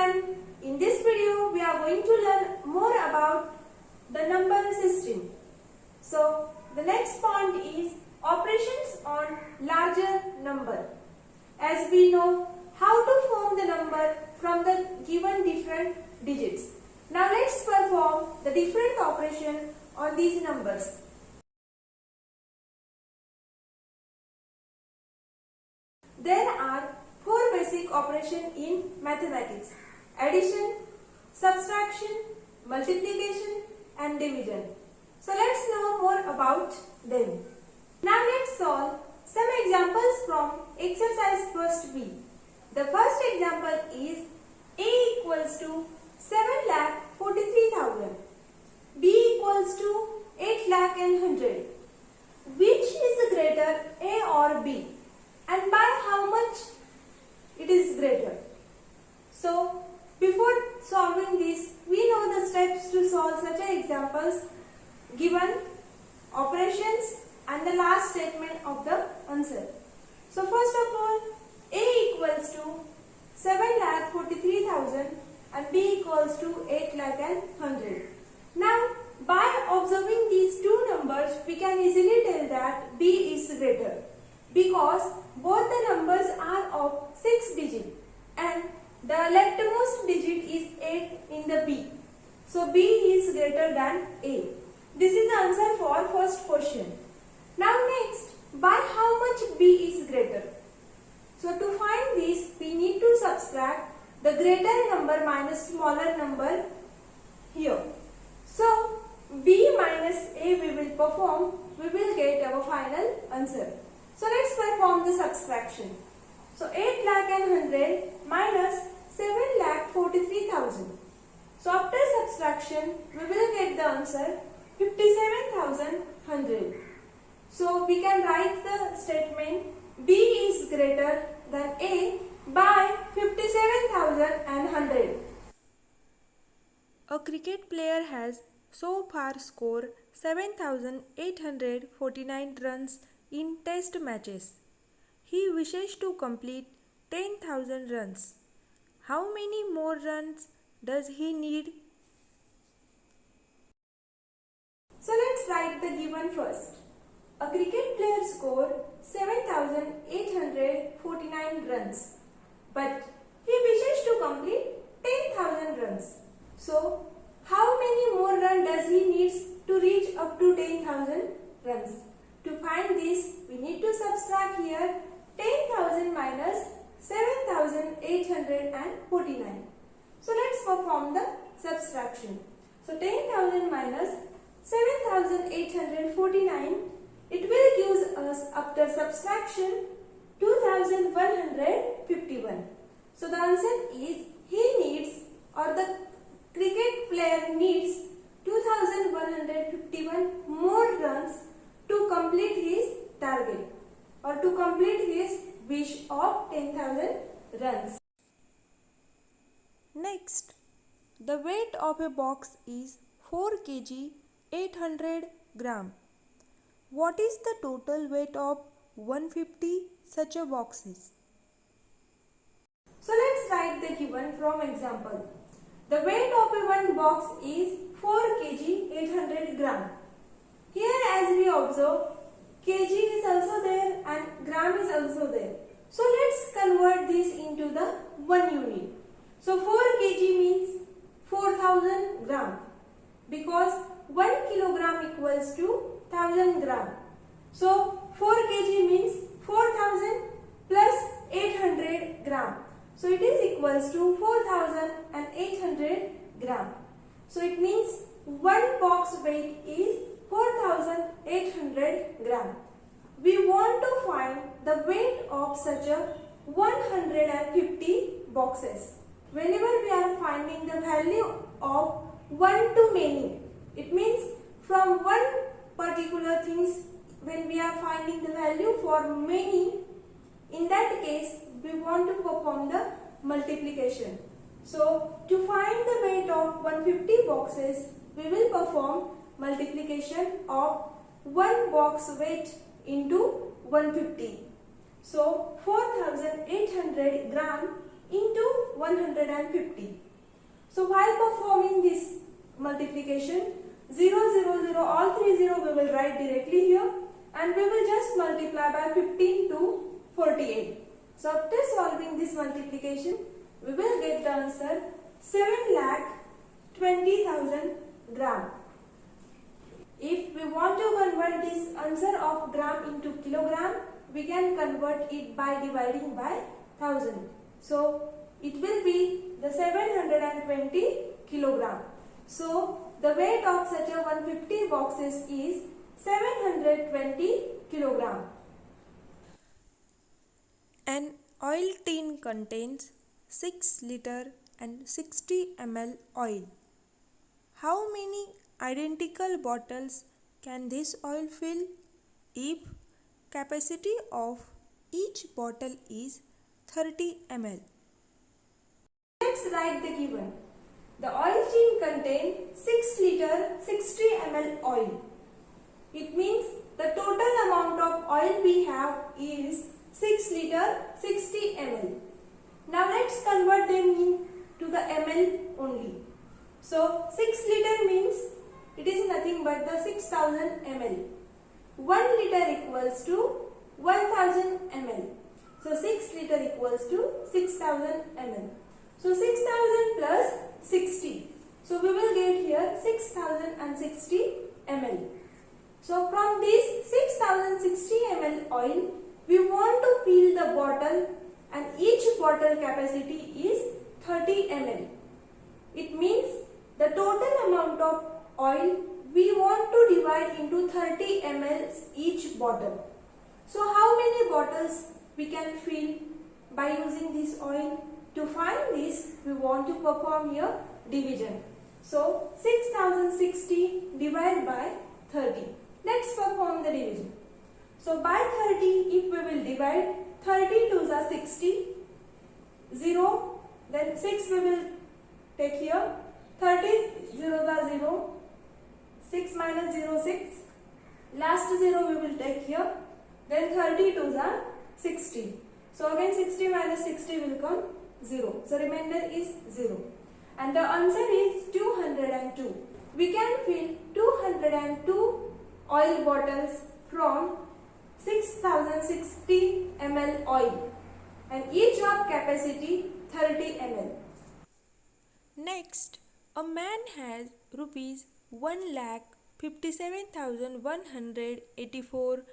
everyone. In this video we are going to learn more about the number system. So the next point is operations on larger number. As we know how to form the number from the given different digits. Now let's perform the different operation on these numbers. There are four basic operations in mathematics: addition, subtraction, multiplication and division. So let's know more about them. Now let's solve some examples from exercise first B. The first example is A equals to 7,43,000. B equals to 8,100,000. Which is greater, A or B? And by how much it is greater? So before solving this, we know the steps to solve such examples: given, operations and the last statement of the answer. So first of all, A equals to 7,43,000 and B equals to 8,100,000. Now by observing these two numbers, we can easily tell that B is greater, because both the numbers are of 6 digits and the leftmost digit is 8 in the B. So B is greater than A. This is the answer for first question. Now next, by how much B is greater? So to find this, we need to subtract the greater number minus smaller number here. So B minus A we will perform, we will get our final answer. So let's perform the subtraction. So 8,100,000 minus 7,43,000. So after subtraction, we will get the answer 57,100. So we can write the statement B is greater than A by 57,100. A cricket player has so far scored 7,849 runs in test matches. He wishes to complete 10,000 runs. How many more runs does he need? So let's write the given first. A cricket player scored 7,849 runs, but he wishes to complete 10,000 runs. So how many more runs does he need to reach up to 10,000 runs? To find this, we need to subtract here 10,000 minus 7,849. So let's perform the subtraction. So 10,000 minus 7,849, it will give us after subtraction 2,151. So the answer is he needs, or the cricket player needs 2,151 more runs to complete his target, or to complete his wish of 10,000 runs. Next, the weight of a box is 4 kg 800 gram. What is the total weight of 150 such a boxes? So let's write the given from example. The weight of a one box is 4 kg 800 gram. Here as we observe, kg is also there and gram is also there. So let's convert this into the one unit. So 4 kg means 4,000 gram, because 1 kilogram equals to 1000 gram. So 4 kg means 4,000 plus 800 gram. So it is equals to 4,800 gram. So it means one box weight is 4,800 gram. We want to find the weight of such a 150 boxes. Whenever we are finding the value of one to many, it means from one particular things, when we are finding the value for many, in that case we want to perform the multiplication. So to find the weight of 150 boxes, we will perform multiplication of one box weight into 150. So 4,800 gram into 150. So while performing this multiplication, 0, 0, 0, all three 0 we will write directly here, and we will just multiply by 15 to 48. So after solving this multiplication, we will get the answer 7,20,000 gram. If we want to convert this answer of gram into kilogram, we can convert it by dividing by 1000. So it will be the 720 kilogram. So the weight of such a 150 boxes is 720 kilogram. An oil tin contains 6 liter and 60 ml oil. How many identical bottles can this oil fill if capacity of each bottle is 30 ml? Let's write the given. The oil tin contains 6 liter 60 ml oil. It means the total amount of oil we have is 6 liter 60 ml. Now let's convert them into the ml only. So 6 liter means it is nothing but the 6000 ml. 1 liter equals to 1000 ml. So 6 liter equals to 6000 ml. So 6000 plus 60. So we will get here 6060 ml. So from this 6060 ml oil, we want to fill the bottle, and each bottle capacity is 30 ml. It means the total amount of oil we want to divide into 30 ml each bottle. So how many bottles we can fill by using this oil? To find this, we want to perform here division. So 6060 divided by 30. Let's perform the division. So by 30, if we will divide 30 to the 60, 0, then 6 we will take here, 30 0 the 0, 6 minus 0 6, last 0 we will take here, then 30 to the 60. So again 60 minus 60 will come 0. So remainder is 0. And the answer is 202. We can fill 202 oil bottles from 6060 ml oil, and each of capacity 30 ml. Next, a man has rupees 1,57,184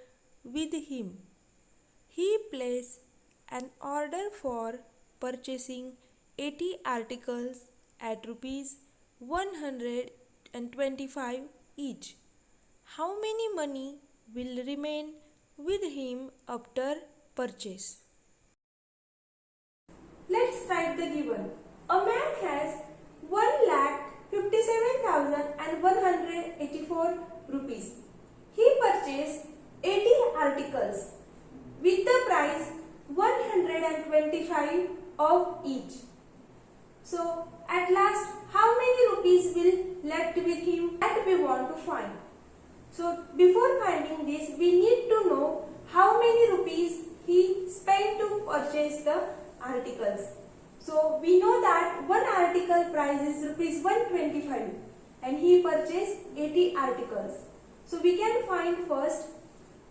with him. He placed an order for purchasing 80 articles at rupees 125 each. How many money will remain with him after purchase? Let's write the given. A man has 1,57,184 rupees. He purchased 80 articles with the price 125 of each. So at last, how many rupees will left with him that we want to find? So before finding this, we need to know how many rupees he spent to purchase the articles. So we know that one article price is rupees 125 and he purchased 80 articles. So we can find first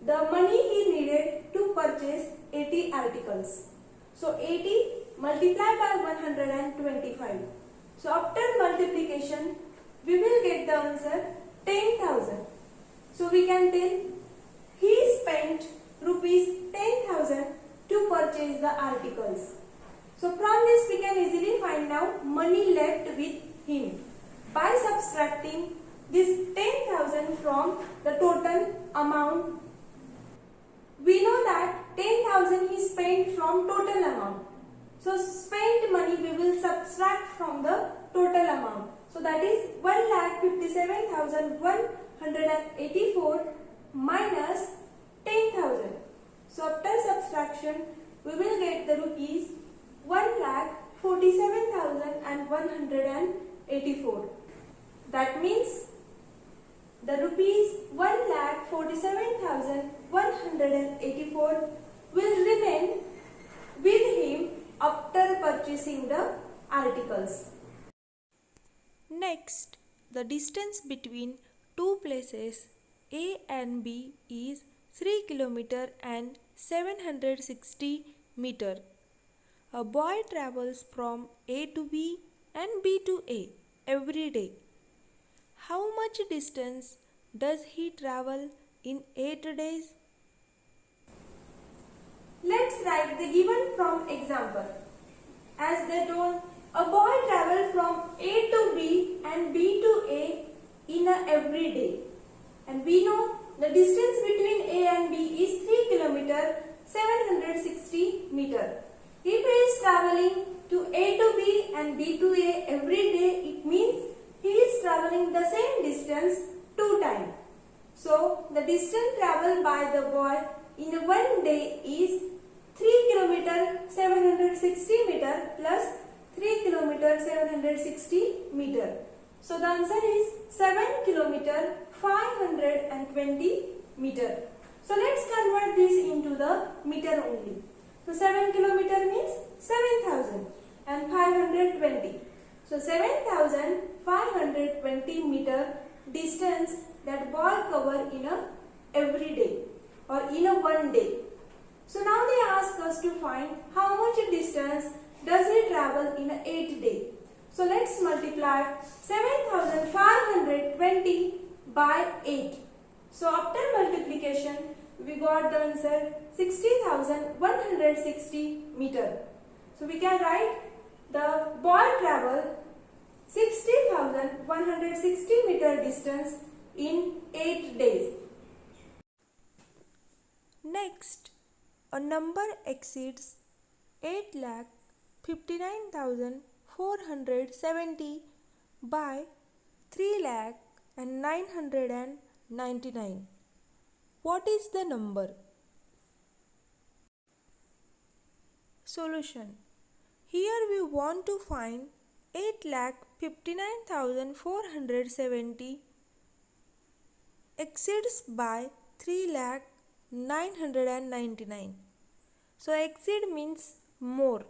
the money he needed to purchase 80 articles. So 80 multiplied by 125. So after multiplication, we will get the answer 10,000. So we can tell he spent rupees 10,000 to purchase the articles. So from this we can easily find out money left with him by subtracting this 10,000 from the total amount. We know that 10,000 he spent from total amount. So spent money we will subtract from the total amount. So that is 1,57,184 minus 10,000. So after subtraction we will get the rupees 1,47,184. That means the rupees 1,47,184 will remain with him after purchase. purchasing the articles. Next, the distance between two places A and B is 3 km and 760 meter. A boy travels from A to B and B to A every day. How much distance does he travel in 8 days? Let's write the given from example. As they told, a boy travels from A to B and B to A in a every day. And we know the distance between A and B is 3 km 760 meter. If he is traveling to A to B and B to A every day, it means he is traveling the same distance 2 times. So the distance travelled by the boy in one day is 3 km 760 meter plus 3 km 760 meter. So the answer is 7 km 520 meter. So let's convert this into the meter only. So 7 km means 7,000 and 520. So 7,520 meter distance that boy cover in a every day or in a one day. So now they ask us to find how much distance does he travel in a 8 day. So let's multiply 7,520 by 8. So after multiplication we got the answer 60,160 meter. So we can write the boy travel 60,160 meter distance in 8 days. Next, a number exceeds 8,59,470 by 3,09,99. What is the number? Solution. Here we want to find 8,59,470 exceeds by 3,09,99. So exceed means more.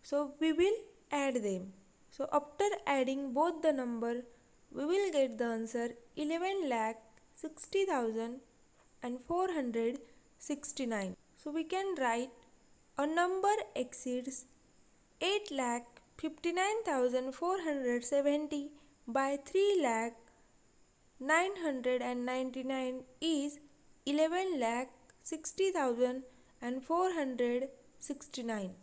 So we will add them. So after adding both the number, we will get the answer 11,60,469. So we can write a number exceeds 8,59,470 by 3,09,99 is 11,60,469.